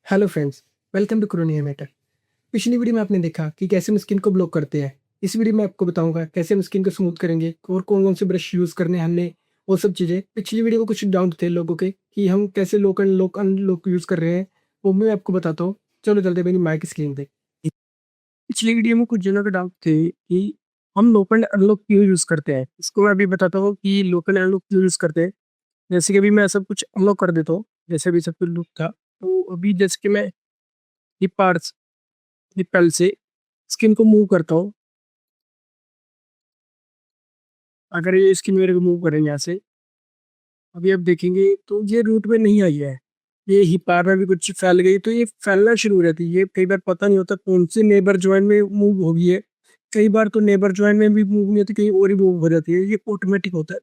Hello friends, welcome to क्रोनियर मैटर। पिछली वीडियो में आपने देखा कि कैसे हम स्किन को ब्लॉक करते हैं। इस वीडियो में आपको बताऊंगा कैसे हम स्किन को स्मूथ करेंगे और कौन-कौन से ब्रश यूज़ करने हैं हमने, वो सब चीज़ें। पिछली वीडियो में कुछ डाउट थे लोगों के कि हम कैसे lock and lock unlock use कर रहे हैं, वो मैं आपको बताता हूँ। चलो चलते हैं मेरी माइक स्क्रीन पे। पिछली वीडियो में कुछ जनों के डाउट थे कि हम लॉक एंड अनलॉक क्यों यूज़ करते हैं। इसको मैं अभी बताता हूँ कि लॉक एंड अनलॉक क्यों यूज़ करते हैं। जैसे कि अभी मैं सब कुछ अनलॉक कर देता हूँ, जैसे अभी सब कुछ लॉक था। तो अभी जैसे कि मैं ये पार्ट्स निप्पल से स्किन को मूव करता हूँ। अगर ये स्किन मेरे को मूव करेंगे यहाँ से, अभी आप देखेंगे तो ये रूट में नहीं आई है। ये हिपार में भी कुछ फैल गई, तो ये फैलना शुरू हो जाती है। ये कई बार पता नहीं होता कौन से नेबर जॉइंट में मूव हो गई है। कई बार तो नेबर जॉइंट में भी मूव नहीं होती, कहीं और ही मूव हो जाती है। ये ऑटोमेटिक होता है,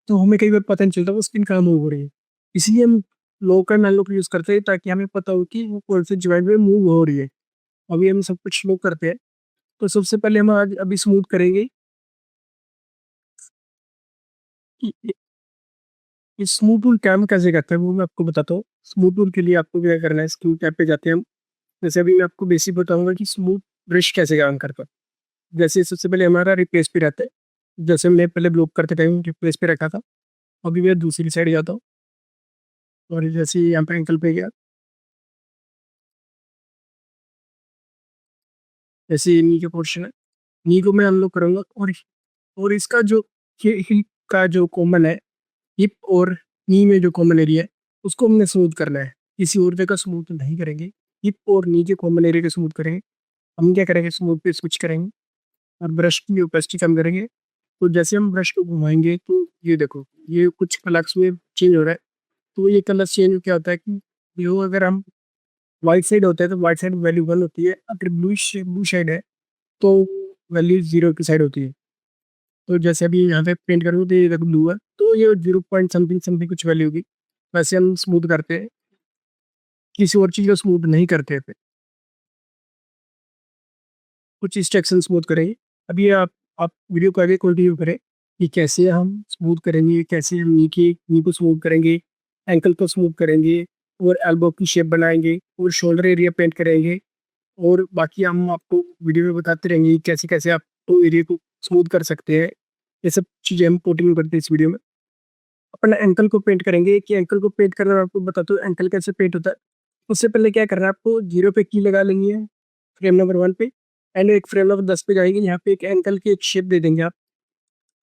तो हमें कई बार पता नहीं चलता वो स्किन कहाँ मूव हो रही है। इसलिए हम लोक एंड अनलॉक यूज करते हैं ताकि हमें पता हो कि वो कौन से जॉइंट में मूव हो रही है। अभी हम सब कुछ लोग करते हैं। तो सबसे पहले हम आज अभी स्मूथ करेंगे कि ये स्मूथ टूल काम कैसे करता है, वो मैं आपको बताता हूँ। स्मूथ टूल के लिए आपको क्या करना है, स्क्रू टैब पे जाते हैं हम। जैसे अभी मैं आपको बेसिक बताऊंगा कि स्मूथ ब्रश कैसे काम करता है। जैसे सबसे पहले हमारा रिप्लेस पे रहता है। जैसे मैं पहले ब्लॉक करते टाइम रिप्लेस पे रखा था, अभी मैं दूसरी साइड जाता हूँ और जैसे यहाँ पे एंकल पे गया, जैसे ये नी के पोर्शन है, नी को मैं अनलॉक करूंगा। और इसका जो हिप का जो कॉमन है, हिप और नी में जो कॉमन एरिया है, उसको हमने स्मूथ करना है। किसी और जगह स्मूथ नहीं करेंगे, हिप और नी के कॉमन एरिया को स्मूथ करेंगे। हम क्या करेंगे, स्मूथ पे स्विच करेंगे और ब्रश की ओपेसिटी कम करेंगे। तो जैसे हम ब्रश को घुमाएंगे तो ये देखो, ये कुछ कलर्स में चेंज हो रहा है। तो ये कलर चेंज क्या होता है कि जो अगर हम वाइट साइड होते हैं तो वाइट साइड वैल्यू 1 होती है, अगर ब्लू साइड है तो वैल्यू 0 की साइड होती है। तो जैसे अभी यहाँ पे पेंट करूँ तो ये देखो ब्लू है, तो ये 0 पॉइंट समथिंग समथिंग कुछ वैल्यू होगी। वैसे हम स्मूथ करते हैं, किसी और चीज़ को स्मूथ नहीं करते थे। कुछ इंस्ट्रक्शन स्मूथ करेंगे। अभी आप वीडियो को आगे कंटिन्यू करें कि कैसे हम स्मूथ करेंगे, कैसे हम नी को स्मूथ करेंगे, एंकल को स्मूथ करेंगे, और एल्बो की शेप बनाएंगे, और शोल्डर एरिया पेंट करेंगे। और बाकी हम आपको वीडियो में बताते रहेंगे कि कैसे कैसे आप तो एरिया को स्मूथ कर सकते हैं। ये सब चीज़ें हम कंटिन्यू करते हैं इस वीडियो में। अपना एंकल को पेंट करेंगे कि एंकल को पेंट करना मैं आपको बताता हूँ एंकल कैसे पेंट होता है। उससे पहले क्या करना है, आपको 0 पे की लगा लेंगे फ्रेम नंबर 1 पे, एंड एक फ्रेम नंबर 10 पे जाएंगे। यहाँ पे एक एंकल की एक शेप दे देंगे आप,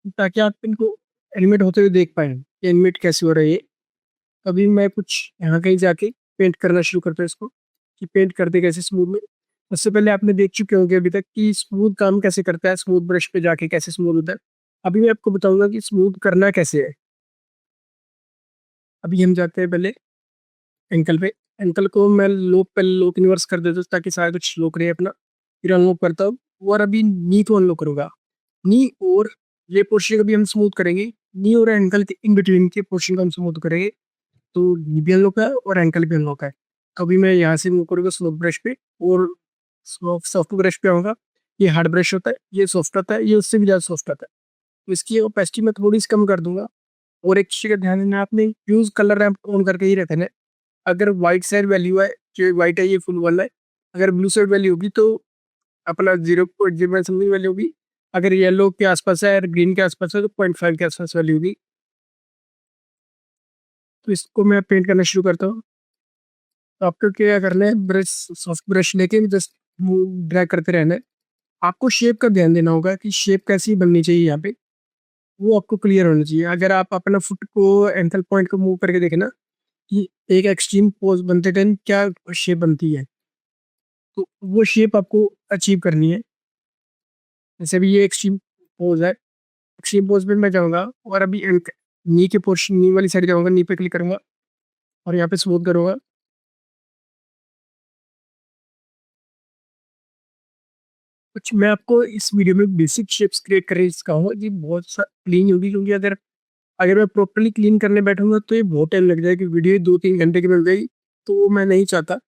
ताकि आप इनको एनिमेट होते हुए देख पाए कि एनिमेट कैसे हो रही है। अभी मैं कुछ यहाँ कहीं जाके पेंट करना शुरू करता हूँ इसको, कि पेंट करते कैसे स्मूथ में। उससे पहले आपने देख चुके होंगे अभी तक कि स्मूथ काम कैसे करता है, स्मूथ ब्रश पे जाके कैसे स्मूथ होता है। अभी मैं आपको बताऊंगा कि स्मूथ करना कैसे है। अभी हम जाते हैं पहले एंकल पे। एंकल को मैं लोक पे लोक इन्वर्स कर देता हूँ ताकि सारा कुछ लोक रहे अपना। फिर अनलॉक करता हूँ और अभी नी को अनलॉक करूंगा। नी और ये पोर्शन को भी हम स्मूथ करेंगे। नी और एंकल के इन बिटवीन के पोर्शन को हम स्मूथ करेंगे। तो नी भी अनलॉक है और एंकल भी अनलॉक है। तो अभी मैं यहाँ से मूव करूँगा स्लो ब्रश पे, और सॉफ्ट ब्रश पे आऊँगा। ये हार्ड ब्रश होता है, ये सॉफ्ट होता है, ये उससे भी ज़्यादा सॉफ्ट होता है। तो इसकी ओपेसिटी मैं थोड़ी सी कम कर दूंगा। और एक चीज़ का ध्यान देना, आपने यूज कलर रैंप ऑन करके ही रखना है। अगर वाइट साइड वैल्यू है, जो वाइट है ये फुल वाला है। अगर ब्लू साइड वैल्यू होगी तो अपना 0.0 समथिंग वैल्यू होगी। अगर येलो के आसपास है और ग्रीन के आसपास है तो 0.5 के आसपास वैल्यू होगी। तो इसको मैं पेंट करना शुरू करता हूँ। तो आपको क्या करना है, ब्रश सॉफ्ट ब्रश लेके जस्ट ड्रैग करते रहना है। आपको शेप का ध्यान देना होगा कि शेप कैसी बननी चाहिए यहाँ पे, वो आपको क्लियर होना चाहिए। अगर आप अपना फुट को एंकल पॉइंट को मूव करके देखें ना, कि एक एक्सट्रीम पोज बनते टाइम क्या शेप बनती है, तो वो शेप आपको अचीव करनी है। जैसे अभी ये एक्सट्रीम पोज है, एक्सट्रीम पोज में मैं जाऊंगा और अभी नी के पोर्शन, नी वाली साइड जाऊंगा, नी पे क्लिक करूंगा और यहाँ पे स्मूथ करूंगा। कुछ मैं आपको इस वीडियो में बेसिक शेप्स क्रिएट करके सिखाऊंगा जी, बहुत सा क्लीन होगी, क्योंकि अगर अगर मैं प्रॉपरली क्लीन करने बैठूंगा तो ये बहुत टाइम लग जाएगी, वीडियो 2-3 घंटे की मिल जाएगी। तो वो मैं नहीं चाहता।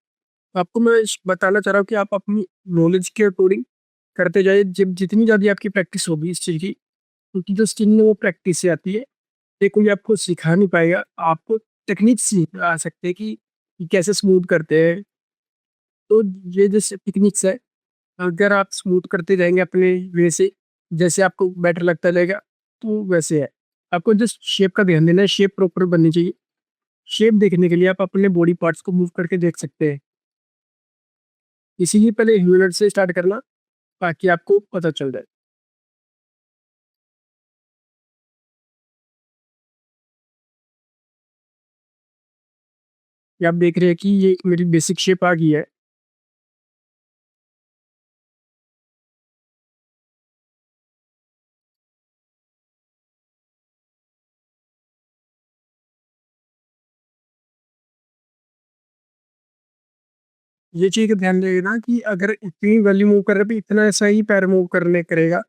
आपको मैं बताना चाह रहा हूँ कि आप अपनी नॉलेज के अकॉर्डिंग करते जाइए। जब जितनी ज़्यादा आपकी प्रैक्टिस होगी इस चीज़ की, क्योंकि जो स्किल में वो प्रैक्टिस से आती है, ये कोई आपको सिखा नहीं पाएगा। आपको टेक्निक सीख आ सकते हैं कि कैसे स्मूथ करते हैं, तो ये जैसे टेक्निक्स है, अगर आप स्मूथ करते जाएंगे अपने वे से, जैसे आपको बेटर लगता रहेगा, तो वैसे है। आपको जस्ट शेप का ध्यान देना है, शेप प्रॉपर बननी चाहिए। शेप देखने के लिए आप अपने बॉडी पार्ट्स को मूव करके देख सकते हैं। इसीलिए पहले ह्यूमन से स्टार्ट करना, ताकि आपको पता चल जाए। ये आप देख रहे हैं कि ये मेरी बेसिक शेप आ गई है। ये चीज़ का ध्यान रखना कि अगर इतनी वैल्यू मूव कर रहा है भी इतना ऐसा ही पैर मूव करने करेगा।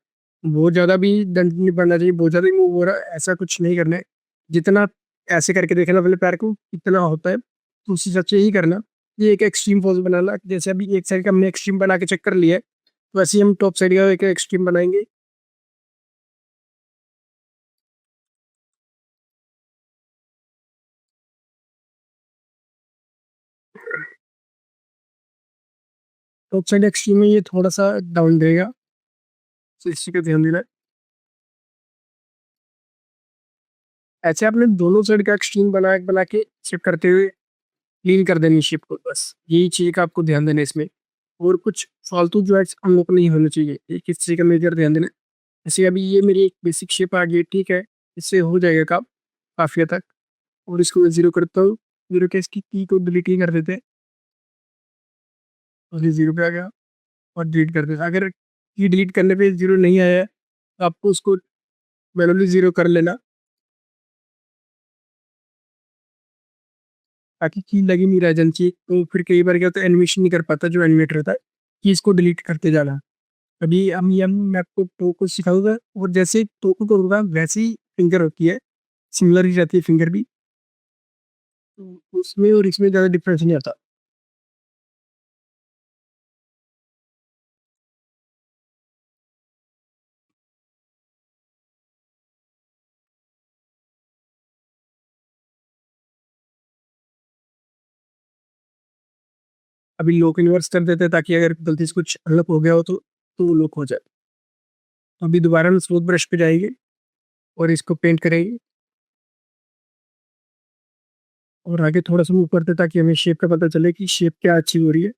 बहुत ज़्यादा भी दंड नहीं पड़ना चाहिए, बहुत ज़्यादा ही मूव हो रहा है ऐसा कुछ नहीं करना है। जितना ऐसे करके देखना अपने पैर को कितना होता है, तो उसी हिसाब से ही करना। ये एक एक्सट्रीम पोज बनाना, जैसे अभी एक साइड का हमने एक्सट्रीम बना के चेक कर लिया है, तो वैसे ही हम टॉप साइड का एक एक्सट्रीम बनाएंगे। टॉप साइड एक्सट्रीम में ये थोड़ा सा डाउन देगा, तो इसी का ध्यान देना है। ऐसे आपने दोनों साइड का एक्सट्रीम बना बना के चेक करते हुए क्लीन कर देनी शिप को, बस यही चीज़ का आपको ध्यान देना है इसमें। और कुछ फालतू जो है हम लोग को नहीं होना चाहिए, एक इस चीज़ का मेजर ध्यान देना है। जैसे अभी ये मेरी एक बेसिक शेप आ गई है, ठीक है, इससे हो जाएगा काम काफ़ी हद तक। और इसको मैं जीरो करता हूँ, जीरो के इसकी की को डिलीट ही कर देते हैं, और ये जीरो पे आ गया, और डिलीट कर देते हैं। अगर की डिलीट करने पे जीरो नहीं आया है, तो आपको उसको मैनुअली जीरो कर लेना, ताकि की लगी नहीं रह जानी चाहिए। तो फिर कई बार क्या होता है, एनिमेशन नहीं कर पाता जो एनिमेटर रहता है, कि इसको डिलीट करते जाना। अभी मैं आपको टो को सिखाऊंगा, और जैसे टो को करूँगा वैसे ही फिंगर होती है, सिमिलर ही रहती है फिंगर भी। तो उसमें और इसमें ज़्यादा डिफरेंस नहीं आता। अभी लॉक इन्वर्स कर देते हैं, ताकि अगर गलती से कुछ अलग हो गया हो तो वो लॉक हो जाए। तो अभी दोबारा हम स्मूथ ब्रश पे जाएंगे, और इसको पेंट करेंगे, और आगे थोड़ा सा मूव करते हैं, ताकि हमें शेप का पता चले कि शेप क्या अच्छी हो रही है।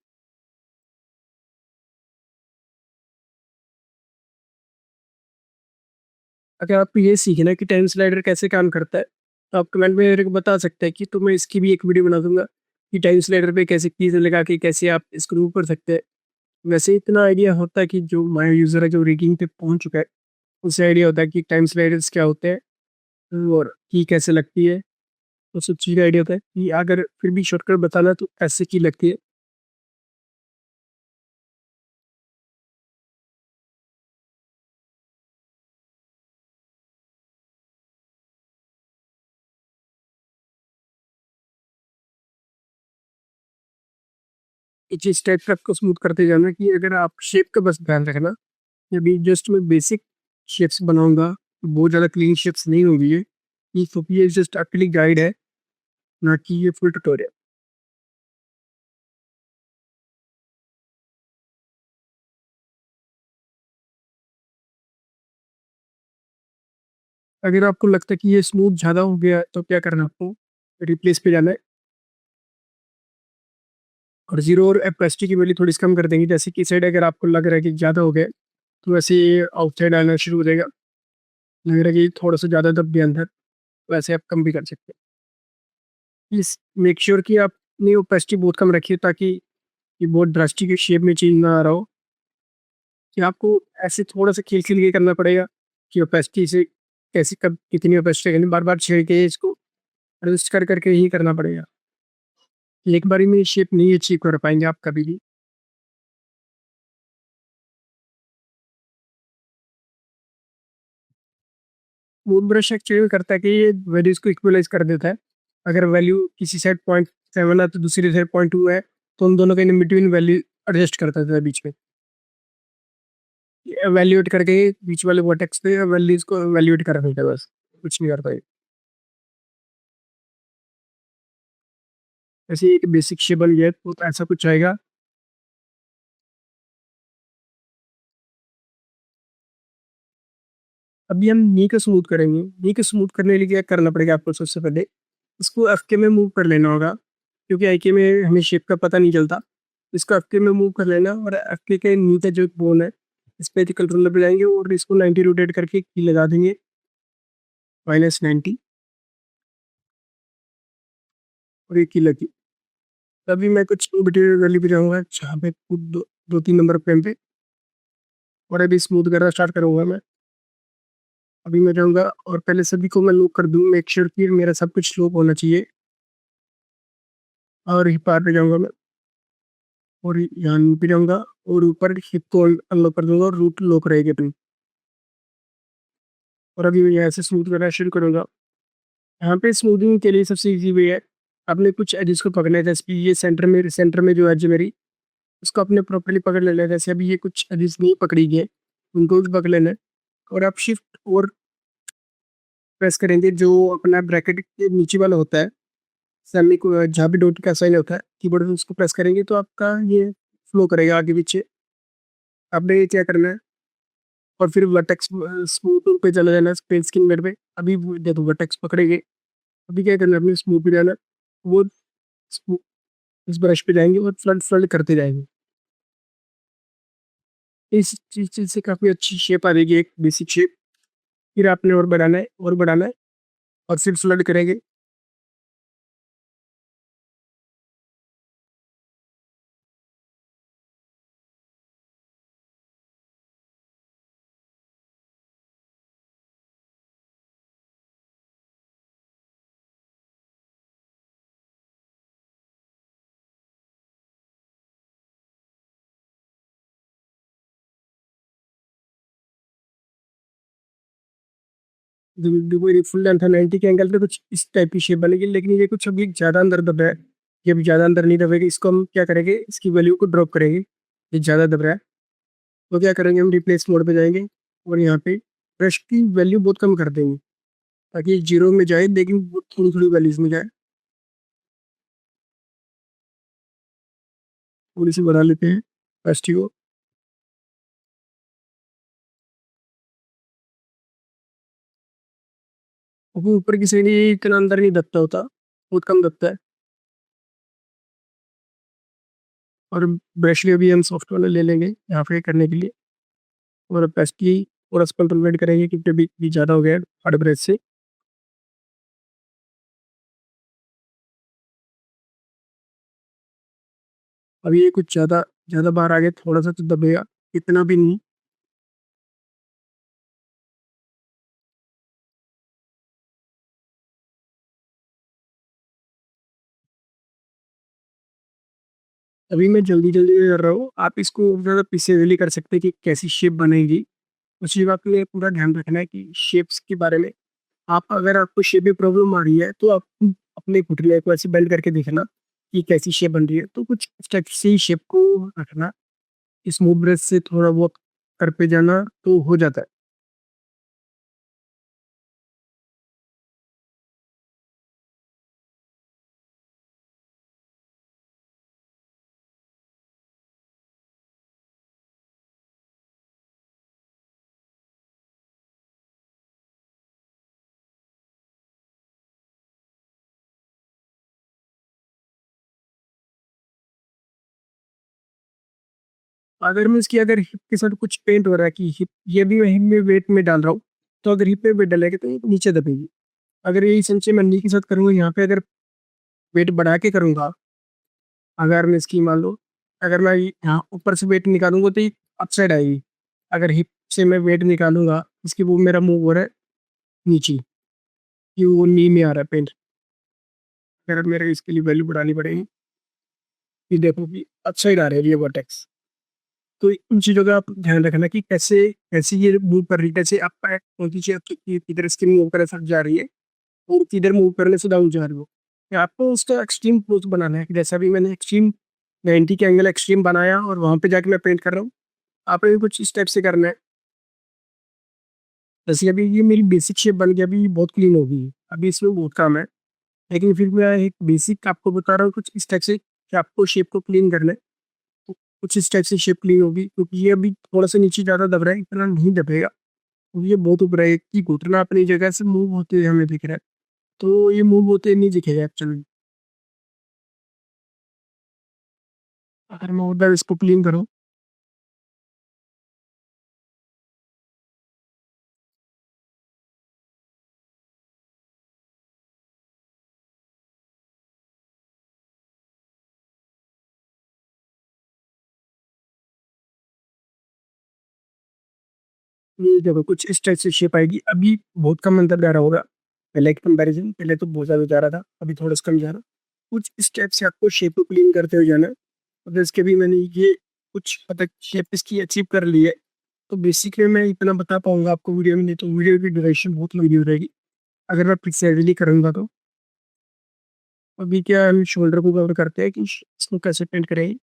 अगर आपको ये सीखना है कि टाइम स्लाइडर कैसे काम करता है, तो आप कमेंट में मेरे को बता सकते हैं, कि तो मैं इसकी भी एक वीडियो बना दूंगा, कि टाइम स्लाइडर पे कैसे कीज लगा के कैसे आप इसको मूव कर सकते हैं। वैसे इतना आइडिया होता है कि जो माय यूज़र है, जो रेटिंग पे पहुंच चुका है, उसे आइडिया होता है कि टाइम स्लाइडर्स क्या होते हैं, और की कैसे लगती है। तो सब चीज़ का आइडिया होता है कि अगर फिर भी शॉर्टकट बताना, तो ऐसे की लगती है। इस टाइप का आपको स्मूथ करते जाना, कि अगर आप शेप का बस ध्यान रखना। अभी जस्ट मैं बेसिक शेप्स बनाऊंगा, बहुत ज़्यादा क्लीन शेप्स नहीं होगी ये तो ये जस्ट एक्चुअली गाइड है, ना कि ये फुल ट्यूटोरियल। अगर आपको लगता है कि ये स्मूथ ज़्यादा हो गया है, तो क्या करना है आपको, रिप्लेस पे जाना है, और जीरो और एपेसिटी की वैल्यू थोड़ी सी कम कर देंगे। जैसे कि साइड अगर आपको लग रहा है कि ज़्यादा हो गया है, तो वैसे ये आउटसाइड आना शुरू हो जाएगा। लग रहा है कि थोड़ा सा ज़्यादा दब भी अंदर, वैसे आप कम भी कर सकते हैं। प्लीज़ मेक श्योर कि आपने ओपेसिटी बहुत कम रखी है, ताकि ये बहुत ड्रास्टिक शेप में चेंज ना आ रहा हो। कि आपको ऐसे थोड़ा सा खील खील के करना पड़ेगा, कि ओपेसिटी से कैसे कब कितनी ओपेसिटी करनी, बार बार छेड़ के इसको एडजस्ट कर करके ही करना पड़ेगा। एक बारी में शेप नहीं अचीव कर पाएंगे आप कभी भी। वो ब्रश एक्चुअली करता है कि ये वैल्यूज को इक्वलाइज कर देता है। अगर वैल्यू किसी साइड 0.7 है, तो दूसरी साइड 0.2 है, तो उन दोनों के इन बिटवीन वैल्यू एडजस्ट करता था बीच में। वैल्यूएट करके बीच वाले वर्टेक्स पे वैल्यूज को वैल्यूएट कर देता है, बस कुछ नहीं करता है। ऐसे एक बेसिक शेप बन गया है, तो ऐसा कुछ आएगा। अभी हम नी को स्मूथ करेंगे। नी को स्मूथ करने के लिए क्या करना पड़ेगा आपको? सबसे पहले इसको एफ के में मूव कर लेना होगा, क्योंकि आई के में हमें शेप का पता नहीं चलता। इसको एफ के में मूव कर लेना, और एफ के नीचे जो बोन है इस पे कंट्रोलर पे जाएंगे और इसको 90 रोटेट करके की लगा देंगे, -90, और ये की लगी। तभी मैं कुछ मटेरियल वैल्यू पे जाऊँगा, जहाँ पे दो तीन नंबर फ्रेम पे, और अभी स्मूथ करना स्टार्ट करूँगा मैं। अभी मैं जाऊँगा और पहले सभी को मैं लॉक कर दूँ, मेक श्योर कि मेरा सब कुछ लॉक होना चाहिए। और हिप पार पे जाऊँगा मैं, और यहाँ पे जाऊँगा और ऊपर हिप को अनलॉक कर दूँगा, और रूट लॉक रहेगी अपनी। और अभी मैं यहाँ से स्मूथ करना शुरू करूँगा। यहाँ पे स्मूथिंग के लिए सबसे ईज़ी वे है, आपने कुछ एजेस को पकड़ना है, जैसे कि ये सेंटर में जो एज है मेरी, उसको आपने प्रॉपर्ली पकड़ लेना है। जैसे अभी ये कुछ एजेस नहीं पकड़ी गई है, उनको भी पकड़ लेना है, और आप शिफ्ट और प्रेस करेंगे जो अपना ब्रैकेट के नीचे वाला होता है, सेमी को जहाँ भी डॉट का साइन होता है कीबोर्ड में, उसको प्रेस करेंगे तो आपका ये फ्लो करेगा आगे पीछे। आपने ये क्या करना है, और फिर वर्टेक्स स्मूथ पे चला जाना है, पेन स्किन मेड पे। अभी देखो वर्टेक्स पकड़ेंगे, अभी क्या करना है, अपने स्मूथ पे जाना है, वो स्मूथ इस ब्रश पे जाएंगे और फ्लड फ्लड करते जाएंगे। इस चीज से काफ़ी अच्छी शेप आ जाएगी, एक बेसिक शेप। फिर आपने और बढ़ाना है और बढ़ाना है, और फिर फ्लड करेंगे। देखो ये फुल लेंथ है, 90 के एंगल पे कुछ इस टाइप की शेप बनेगी, लेकिन ये कुछ अभी ज़्यादा अंदर दब रहा है। ये अभी ज़्यादा अंदर नहीं दबेगा, इसको हम क्या करेंगे, इसकी वैल्यू को ड्रॉप करेंगे। ये ज़्यादा दब रहा है, तो क्या करेंगे, हम रिप्लेस मोड पे जाएंगे, और यहाँ पे ब्रश की वैल्यू बहुत कम कर देंगे, ताकि ये जीरो में जाए, लेकिन बहुत थोड़ी थोड़ी वैल्यूज में जाए। थोड़ी सी बढ़ा लेते हैं ब्रश को। वो ऊपर की साइड ये इतना अंदर नहीं दबता होता, बहुत कम दबता है। और ब्रश भी अभी हम सॉफ्ट वाला ले लेंगे यहाँ पे करने के लिए, और ब्रश की थोड़ा सा कंट्रोल करेंगे, क्योंकि अभी ज़्यादा हो गया है हार्ड ब्रश से। अभी ये कुछ ज़्यादा ज़्यादा बाहर आ गया, थोड़ा सा तो दबेगा, इतना भी नहीं। अभी मैं जल्दी जल्दी कर रहा हूँ, आप इसको ज़्यादा पीसेजली कर सकते हैं कि कैसी शेप बनेगी। उसी बात के लिए पूरा ध्यान रखना है कि शेप्स के बारे में, आप अगर आपको शेप में प्रॉब्लम आ रही है तो आप अपने पुतले को ऐसे बेंड करके देखना कि कैसी शेप बन रही है, तो कुछ स्टेप से ही शेप को रखना। स्मूथ ब्रश से थोड़ा बहुत कर पे जाना तो हो जाता है। अगर मैं इसकी अगर हिप के साथ कुछ पेंट हो रहा है कि हिप, ये भी मैं हिप में वेट में डाल रहा हूँ, तो अगर हिप पे वेट डालेगा तो ये नीचे दबेगी। अगर यही संचय मैं नी के साथ करूँगा, यहाँ पे अगर वेट बढ़ा के करूँगा, अगर मैं इसकी मान लो, अगर मैं यहाँ ऊपर से वेट निकालूंगा तो ये अप साइड आएगी। अगर हिप से मैं वेट निकालूंगा, इसकी वो मेरा मूव हो रहा है नीचे, कि वो नी में आ रहा है पेंट। अगर मेरे इसके लिए वैल्यू बढ़ानी पड़ेगी, कि देखो कि अप साइड आ रही है ये वर्टेक्स। तो इन चीज़ों का आप ध्यान रखना कि कैसे कैसे ये मूव कर रही है, कैसे अप है, कौन सी चीज़ किधर इसकी मूव करे सब जा रही है, और किधर मूव करने से डाउन जा रही हो। या आपको उसका एक्सट्रीम क्लोज बनाना है, कि जैसा भी मैंने एक्सट्रीम 90 के एंगल एक्सट्रीम बनाया और वहाँ पे जाके मैं पेंट कर रहा हूँ, आपने भी कुछ इस टाइप से करना है। जैसे अभी ये मेरी बेसिक शेप बन गई, अभी ये बहुत क्लीन होगी, अभी इसमें बहुत काम है। लेकिन फिर मैं एक बेसिक आपको बता रहा हूँ कुछ इस टाइप से, कि आपको शेप को क्लीन करना है, तो कुछ इस टाइप से शेप क्लीन होगी, क्योंकि ये अभी थोड़ा सा नीचे ज़्यादा दब रहा है, इतना नहीं दबेगा। ये बहुत ऊपर है कि घुटना अपनी जगह से मूव होते हुए हमें दिख रहा है, तो ये मूव होते नहीं दिखेगा एक्चुअली। अगर मैं उधर इसको क्लीन करूँ, ये देखो कुछ इस टाइप से शेप आएगी। अभी बहुत कम अंदर जा रहा होगा, पहले के कंपैरिजन, पहले तो बहुत ज़्यादा जा रहा था, अभी थोड़ा सा कम जा रहा है। कुछ इस टाइप से आपको शेप को क्लीन करते हुए जाना है। और इसके भी मैंने ये कुछ हद तक शेप इसकी अचीव कर ली है। तो बेसिकली मैं इतना बता पाऊंगा आपको वीडियो में, नहीं तो वीडियो की ड्यूरेशन बहुत लंबी हो जाएगी अगर मैं प्रिसाइजली करूंगा तो। अभी क्या हम शोल्डर को कवर करते हैं कि इसको कैसे पेंट करें।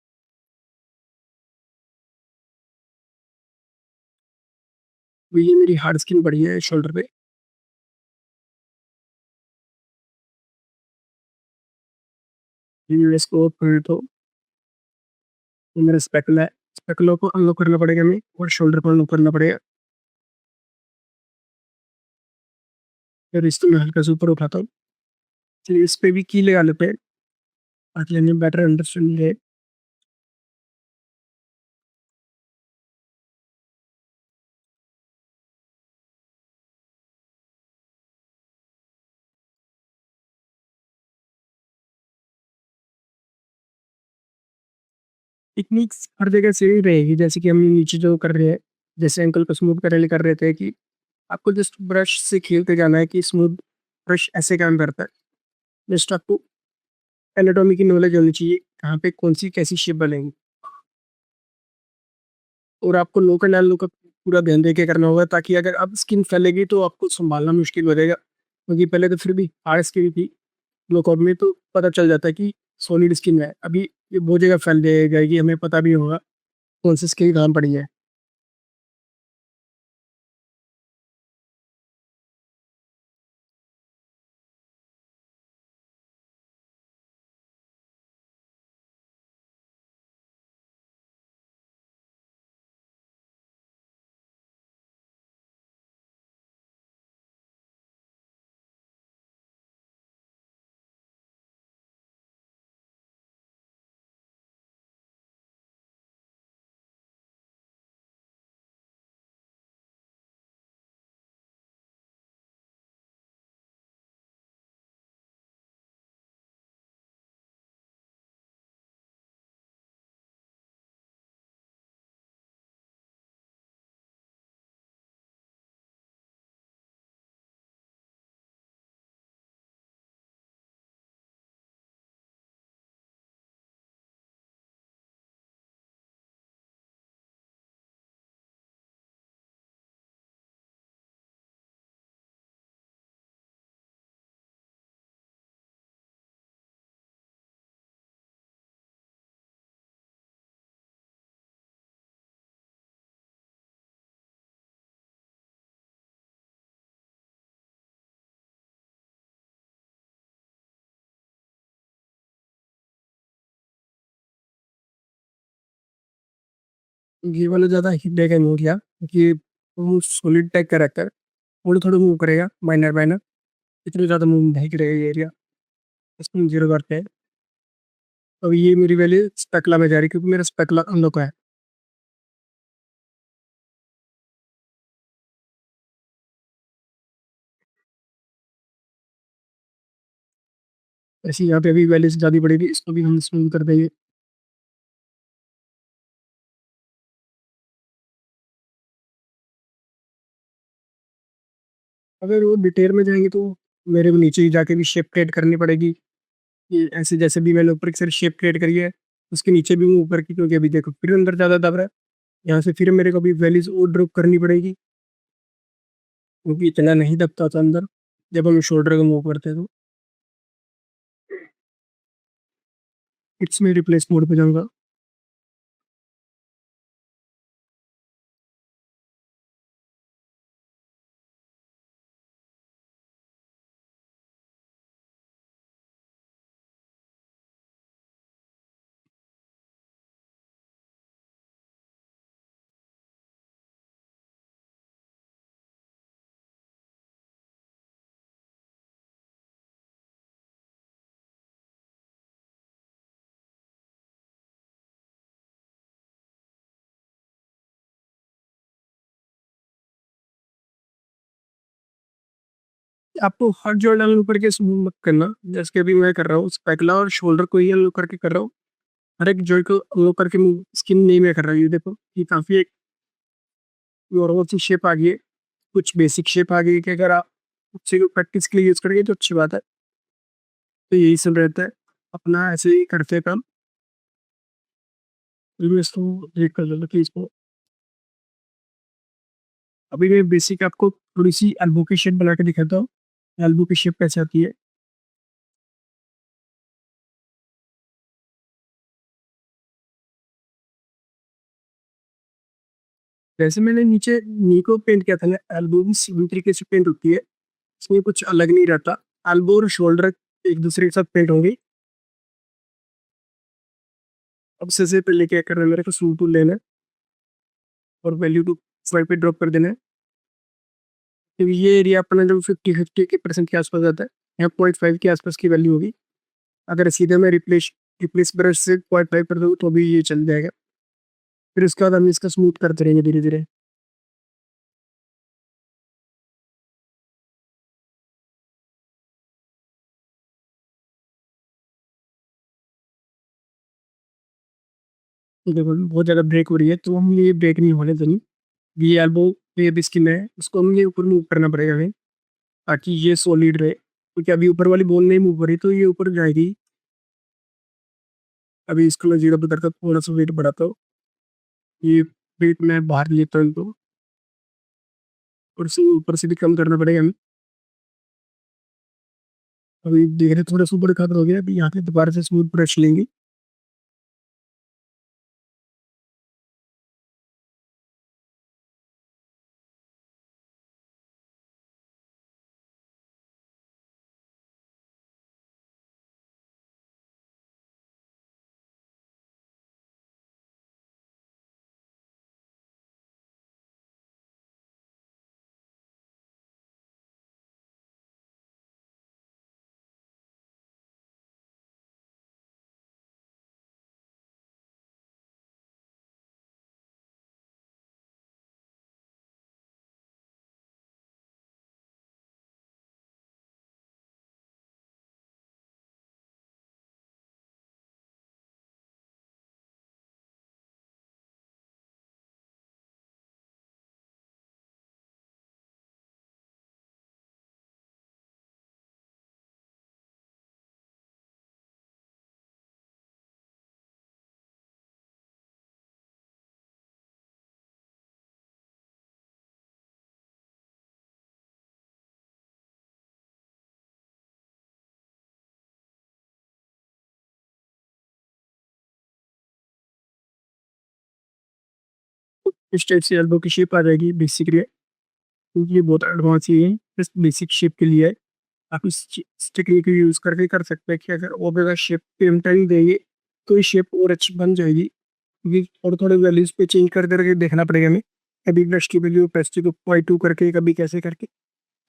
तो ये मेरी हार्ड स्किन पड़ी है शोल्डर पे। ये इसको फिर तो ये मेरा स्पेकुला है, स्पेकुला को अनलॉक करना पड़ेगा हमें, और शोल्डर को अनलॉक करना पड़ेगा। फिर इसको मैं हल्का से ऊपर उठाता हूँ। चलिए इस पे भी की लगा लेते हैं ताकि हमें बेटर अंडरस्टैंडिंग है। टेक्निक्स हर जगह से ही रहेगी, जैसे कि हम नीचे जो कर रहे हैं, जैसे अंकल को स्मूथ करने कर रहे थे कि आपको जस्ट ब्रश से खेलते जाना है कि स्मूथ ब्रश ऐसे काम करता है। जस्ट आपको एनाटॉमी की नॉलेज होनी चाहिए, कहाँ पे कौन सी कैसी शेप बनेगी। और आपको लोकल एंड लोकल पूरा ध्यान देके करना होगा, ताकि अगर अब स्किन फैलेगी तो आपको संभालना मुश्किल हो जाएगा, क्योंकि पहले तो फिर भी हार्ड स्किन थी, ग्लोकॉप में तो पता चल जाता है कि सॉलिड स्किन है। अभी ये बहुत जगह फैल जाएगी, हमें पता भी होगा कौन सी स्किन कहाँ पड़ी है। ये वाला ज़्यादा हिट देगा नहीं गया, क्योंकि वो सॉलिड टाइप का रहता है, थोड़ा थोड़ा मूव करेगा, माइनर माइनर, इतनी ज़्यादा मूव नहीं करेगा ये एरिया। इसमें जीरो करते हैं। अब ये मेरी वैल्यू स्पेकला में जा रही है, क्योंकि मेरा स्पेकला अनलॉक है। ऐसे यहाँ पे अभी वैल्यू ज़्यादा बढ़ेगी, इसको भी हम स्मूथ कर देंगे। अगर वो डिटेल में जाएंगे तो मेरे को नीचे ही जाके भी शेप क्रिएट करनी पड़ेगी। ये ऐसे जैसे भी मैंने ऊपर की साइड शेप क्रिएट करी है, उसके नीचे भी वो ऊपर की, क्योंकि अभी देखो फिर अंदर ज़्यादा दब रहा है। यहाँ से फिर मेरे को भी वैल्यूज और ड्रॉप करनी पड़ेगी, क्योंकि इतना नहीं दबता था अंदर जब हम शोल्डर का मूव करते तो। इट्स में रिप्लेस मोड पे जाऊंगा। आपको हर जॉइंट अनलॉक करके स्मूथ मत करना, जैसे कि अभी मैं कर रहा हूँ स्पैकुला और शोल्डर को ही अनलॉक करके कर रहा हूँ। हर एक जॉइंट को अनलॉक करके स्किन नहीं मैं कर रहा हूँ। ये देखो, ये काफ़ी एक नॉर्मल सी शेप आ गई है, कुछ बेसिक शेप आ गई है कि अगर आप उसी को प्रैक्टिस के लिए यूज़ करेंगे तो अच्छी बात है। तो यही सब रहता है, अपना ऐसे ही करते हैं काम। अभी मैं इसको देख कर लेता कि इसको अभी मैं बेसिक आपको थोड़ी सी एल्बो की शेप बना के दिखाता हूँ, एल्बो की शेप कैसे आती है। जैसे मैंने नीचे नी को पेंट किया था ना, एल्बो भी सेम तरीके से पेंट होती है, इसमें कुछ अलग नहीं रहता। एल्बो और शोल्डर एक दूसरे के साथ पेंट होंगे। अब सबसे पहले क्या करना है, मेरे को स्मूथ टूल लेना है और वैल्यू टू 5 पे ड्रॉप कर देना है। तो ये एरिया अपना जब 50-50 के परसेंट के आसपास आता है, यहाँ 0.5 के आसपास की वैल्यू होगी। अगर सीधे मैं रिप्लेस रिप्लेस ब्रश से 0.5 कर दूँ तो भी ये चल जाएगा। फिर उसके बाद हम इसका स्मूथ करते रहेंगे धीरे धीरे। देखो बहुत ज़्यादा ब्रेक हो रही है, तो हम ये ब्रेक नहीं होने देनी। ये एल्बो पे भी स्किन है, उसको हमें ये ऊपर मूव करना पड़ेगा हमें, ताकि ये सॉलिड रहे, क्योंकि अभी ऊपर वाली बॉल नहीं मूव हो रही तो ये ऊपर जाएगी। अभी इसको मैं जीरो पे करके थोड़ा सा वेट बढ़ाता हूँ। ये वेट मैं बाहर लेता हूँ तो ऊपर से भी कम करना पड़ेगा हमें। अभी देख रहे थोड़ा सा ऊपर खत्म हो गया, अभी यहाँ पे दोबारा से स्मूथ ब्रश लेंगे। इस टाइप से एल्बो की शेप आ जाएगी बेसिकली। ये बहुत एडवांस ही है, बस बेसिक शेप के लिए है। आप इस टेक्निक को यूज़ करके कर सकते हैं कि अगर और जगह शेप पे हम टाइम देंगे तो ये शेप और अच्छी बन जाएगी। क्योंकि थोड़े थोड़े वैल्यूज पे चेंज कर करके देखना पड़ेगा हमें, कभी ब्रश की वैल्यू पेस्टिक को 0.2 करके, कभी कैसे करके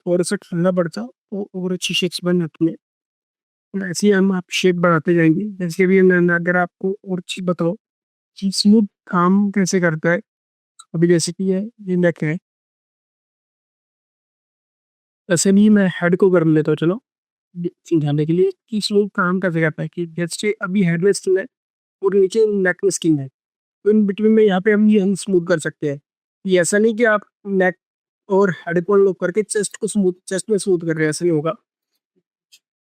और ऐसा करना पड़ता तो और अच्छी शेप्स बन जाती है। और ऐसे ही हम आप शेप बढ़ाते जाएंगे। जैसे कि अभी अगर आपको और चीज़ बताओ कि स्मूथ काम कैसे करता है। अभी जैसे कि ये नेक है, ऐसे भी मैं हेड को कर लेता हूँ। चलो समझाने के लिए कि स्मूथ काम कैसे करता है, कि जैसे अभी हेड में स्किन है और नीचे नेक में स्किन है, तो इन बिटवीन में यहाँ पे हम ये हम स्मूथ कर सकते हैं। ये ऐसा नहीं कि आप नेक और हेड को अनलॉक करके चेस्ट में स्मूथ कर रहे हैं, ऐसा नहीं होगा।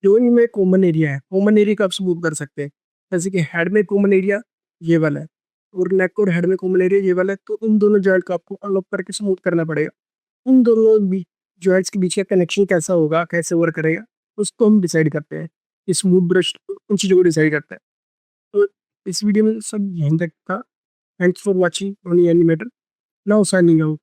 जो इनमें कॉमन एरिया है, कॉमन एरिया का आप स्मूथ कर सकते हैं। जैसे कि हेड में कॉमन एरिया ये वाला है और नेक और हेड में कॉमन एरिया ये वाला है, तो इन दोनों जॉइंट को आपको अनलॉक करके स्मूथ करना पड़ेगा। उन दोनों जॉइंट्स के बीच का कनेक्शन कैसा होगा, कैसे वर्क करेगा, उसको हम डिसाइड करते हैं। स्मूथ ब्रश उन चीज़ों को डिसाइड करता है। तो इस वीडियो में सब यहीं तक था। Thanks for watching only animator. Now signing out.